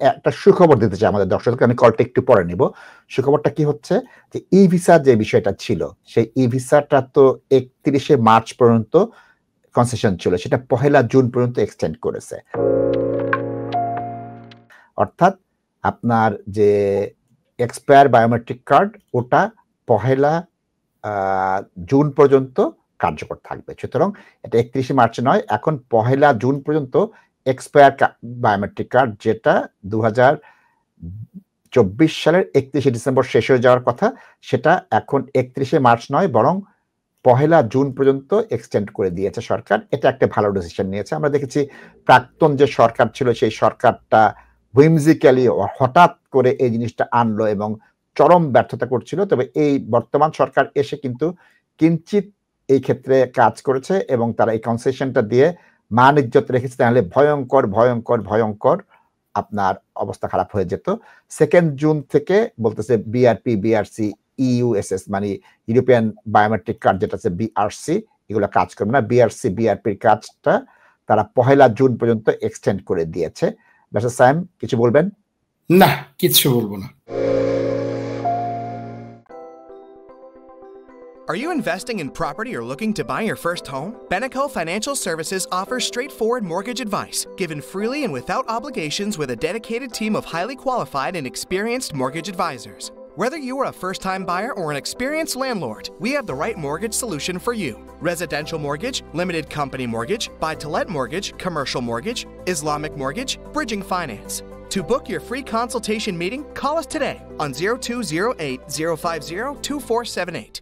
একটা সুখবর দিতে চাই আমাদের দর্শকদেরকে। আমি কলটা একটু পরে নিব। সুখবরটা কি হচ্ছে যে ই-ভিসা যে বিষয়টা ছিল, সেই ই-ভিসাটা তো ৩১ মার্চ পর্যন্ত কনসেশন ছিল। সেটা ১ জুন পর্যন্ত এক্সটেন্ড করেছে। অর্থাৎ আপনার যে এক্সপায়ার বায়োমেট্রিক কার্ড ওটা ১ জুন পর্যন্ত কার্যকর থাকবে। সুতরাং এটা ৩১ মার্চ নয়, এখন ১ জুন পর্যন্ত এক্সপায়ার বায়োমেট্রিক কার্ড যেটা ২০২৪ সালের ৩১ ডিসেম্বর শেষ হয়ে যাওয়ার কথা, সেটা এখন ৩১ মার্চ নয় বরং ১ জুন পর্যন্ত এক্সটেন্ড করে দিয়েছে সরকার। এটা একটা ভালো ডিসিশন নিয়েছে। আমরা দেখেছি প্রাক্তন যে সরকার ছিল সেই সরকারটা whimsically হঠাৎ করে এই জিনিসটা আনলো এবং চরম ব্যর্থতা করছিল। তবে এই বর্তমান সরকার এসে কিন্তু কিঞ্চিৎ এই ক্ষেত্রে কাজ করেছে এবং তারা এই কনসেশনটা দিয়ে মান ইজ্জত রেখেছে, তাহলে ভয়ঙ্কর আপনার অবস্থা খারাপ হয়ে যেত। 2 জুন থেকে বলতেছে বিআরপি, বিআরসি, ইউএসএস মানে ইউরোপিয়ান বায়োমেট্রিক কার্ড যেটা আছে বিআরসি, এগুলো কাজ করবে না। বিআরসি, বিআরপির কাজটা তারা ১ জুন পর্যন্ত এক্সটেন্ড করে দিয়েছে। ব্যারিস্টার সায়েম কিছু বলবেন? না, কিচ্ছু বলবো না। Are you investing in property or looking to buy your first home? Beneco Financial Services offers straightforward mortgage advice, given freely and without obligations with a dedicated team of highly qualified and experienced mortgage advisors. Whether you are a first-time buyer or an experienced landlord, we have the right mortgage solution for you. Residential mortgage, limited company mortgage, buy-to-let mortgage, commercial mortgage, Islamic mortgage, bridging finance. To book your free consultation meeting, call us today on 0208 050 2478.